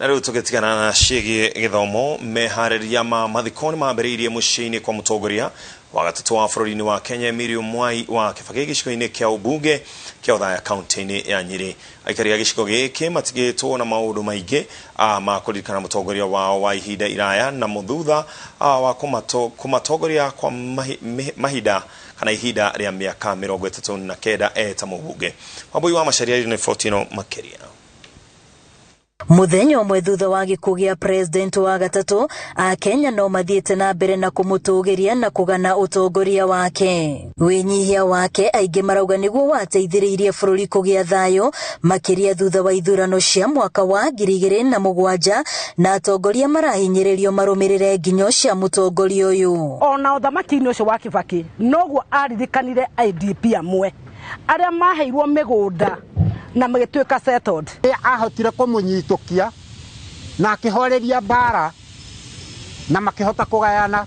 Na riu tugitigana na ciĩgiĩ gĩthomo meharĩria ma mathiko nĩmambĩrĩirie mũciĩ-inĩ kwa mũtongoria wa gatatu wa bũrũri-inĩ wa Kenya Inooro Hwaini wa Kibaki gĩcigo-inĩ kĩa ũmbunge kĩa Othaya kaunti-inĩ ya Nyeri. Aikari a gĩcigo gĩkĩ matigĩtwo na maũndũ maingĩ ma kũririkana mũtongoria wao wa ihinda iraya na mũthutha wa kũmatongoria kwa mahinda kana ihinda rĩa mĩaka 39 eta mũmbunge. Wambui wa Macharia ni 14 makeria. Muthenya umwe thutha wa gĩkuũ gĩa president wa gatatu a Kenya no mathiĩte na mbere na kũmũtũgĩria na kũgana ũtongoria wake. Wĩnyihia wake aingĩ marauga nĩguo wateithĩrĩirie bũrũri kũgĩa thayũ makĩria thutha wa ithurano cia mwaka wa 2007 na atongoria marahinyĩrĩrio marũmĩrĩre nginyo cia mũtongoria ũyũ. Ona ũthamaki-inĩ ũcio wa Kibaki noguo aririkanire IDP amwe arĩa maheirwo mĩgũnda na magĩtuĩka settled. Ahotire kũmũnyitũkia na akĩhoreria mbara na makĩhota kũgayana.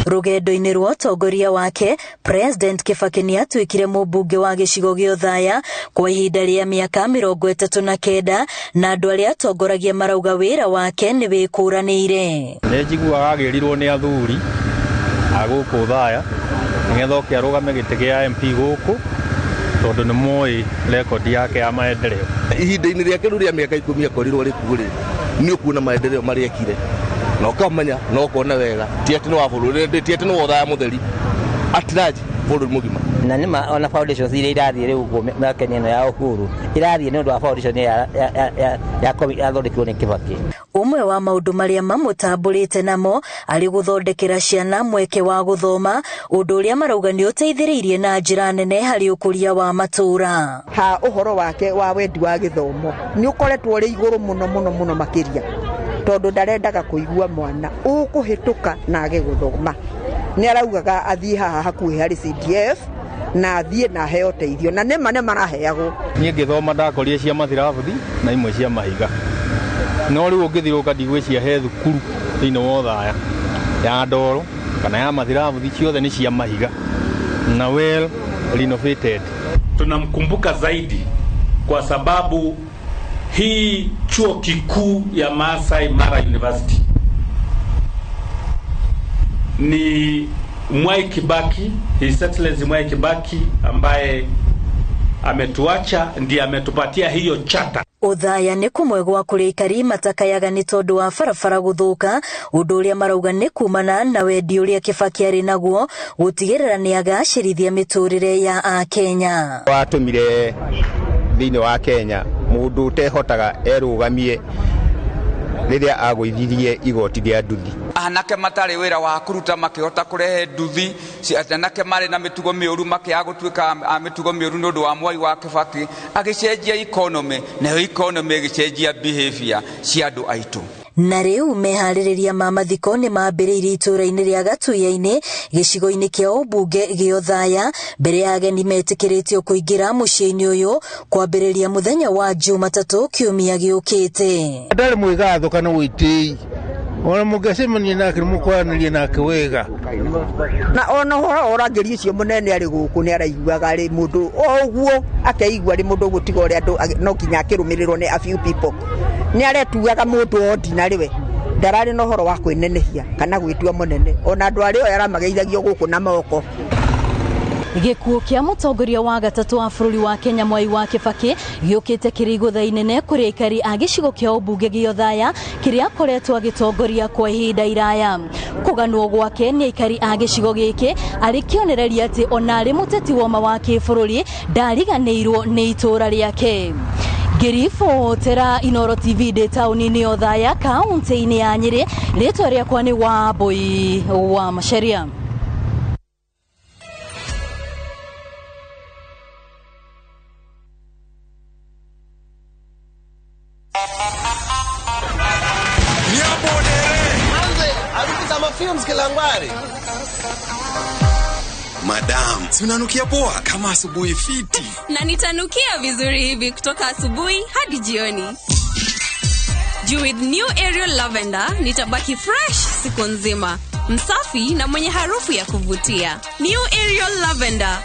Rũgendo-inĩ rwa ũtongoria wake, President Kibaki nĩatuĩkire mũmbunge wa gĩcigo gĩa Othaya kwa ihinda rĩa mĩaka 39 na andũ arĩa atongoragia marauga wĩra wake nĩ wĩkũranĩire. Nĩnjiguaga agĩrirwo nĩ athuri a gũkũ Othaya nĩgetha oke arũgame gĩtĩ gĩa MP gũkũ tondũ nĩ moĩ rekondi yake ya maendeleo. Ihinda-inĩ rĩake rĩu rĩa mĩaka 10 akorirwo rĩkuo nĩ ũkuona maendeleo marĩa ekire na ũkamenya na ũkona wega ti atĩ nĩ wa bũrũri ti atĩ nĩ wa Othaya mũtheri atiraji bũrũri mũgima. Na nĩma ona foundations iria irathiĩ rĩu mĩaka-inĩ ĩno ya ũhuru irathiĩ nĩ ũndũ wa foundation yathondekirwo nĩ Kibaki. Umwe wa maũndũ marĩa mamũtambũrĩte namo arĩ gũthondekera ciana mweke wa gũthoma, ũndũ ũrĩa marauga nĩ ũteithĩrĩirie na njĩra nene harĩ ũkũria wa matũũra. Ha ũhoro wake wa wendi wa gĩthomo nĩ ũkoretwo ũrĩ igũrũ mũno makĩria tondũ ndarendaga kũigua mwana ũkũhĩtũka na age gũthoma. Nĩ araugaga athiĩ haha hakuhĩ harĩ CDF na athiĩ na heo teithio na nĩ maraheagwo. Niĩ ngĩthoma ndakorire cia mathirabuthi na imwe cia mahiga. No rĩu ũngĩthirũka ndigwĩcia he thukuru thĩinĩ wa Othaya ya ndoro kana ya mathirabuthi ciothe ni cia mahiga na well renovated. Tunamkumbuka zaidi kwa sababu hii chuo kikuu ya Masai Mara University ni Mwai Kibaki, His Excellency Mwai Kibaki ambaye ametuacha ndiye ametupatia hiyo chata. Othaya nĩ kũmwe gwa kũrĩa aikari matakayaga nĩ tondũ wa barabara gũthũka, ũndũ ũrĩa marauga nĩ kumana na wendi ũrĩa Kibaki arĩ naguo gũtigĩrĩra nĩ agacĩrithia mĩtũrĩre ya Akenya. Watũmire thĩinĩ wa Kenya mũndũ ũtehotaga erũgamie rĩrĩa agũithirie igoti rĩa nduthi. Anake matarĩ wĩra wa kũruta makĩhota kũrehe nduthi, anake marĩ na mĩtugo mĩũru makĩaga gũtuĩka mĩtugo mĩũru nĩ ũndũ wa Mwai wa Kibaki agĩcenjia economy na economy ĩgĩcenjia behavior cia andũ aitũ. Na rĩu meharĩrĩria ma mathiko nĩ mambĩrĩirie itũũra-inĩ rĩa Gatuya-inĩ gĩcigo-inĩ kĩa ũmbunge gĩa Othaya mbere ya ageni metĩkĩrĩtio kũingĩra mũciĩ-inĩ ũyũ kwambĩrĩria mũthenya wa Jumatatũ kiumia gĩũkĩte. Ndarĩ mwĩgatho kana wĩtĩi ona mũngĩcemania nake mũkwaranĩria nake wega na ona ũhoro ũrangĩria ũcio mũnene arĩ gũkũ nĩ araiguaga arĩ mũndũ ũguo akeigua arĩ mũndũ gũtiga ũrĩa andũ no kinya akĩrũmĩrĩrwo nĩ a few people. Nĩ aretuaga mũndũ ordinary we ndararĩ na ũhoro wa kwĩnenehia kana gwĩtua mũnene ona andũ arĩa aramageithagio gũkũ na moko. Gĩkuũ kĩa mũtongoria wa gatatu wa bũrũri wa Kenya Mwai wa Kibaki gĩũkĩte kĩrĩ igũtha inene kũrĩ aikari a gĩcigo kĩa ũmbunge gĩa Othaya kĩrĩa akoretwo agĩtongoria kwa ihinda iraya. Kũganwo gwake nĩ aikari a gĩcigo gĩkĩ arĩ kĩonereria atĩ ona arĩ mũteti woma wa kĩbũrũri ndariganĩirwo nĩ itũũra rĩake. Ngĩribotera Inooro TV ndĩ taũni-inĩ Othaya kaunti-inĩ ya Nyeri, rĩtwa rĩakwa nĩ Wambui wa Macharia. Madam, unanukia poa kama asubuhi fiti. Na nitanukia vizuri hivi kutoka asubuhi hadi jioni. With new Aerial Lavender nitabaki fresh siku nzima, msafi na mwenye harufu ya kuvutia. New Aerial Lavender,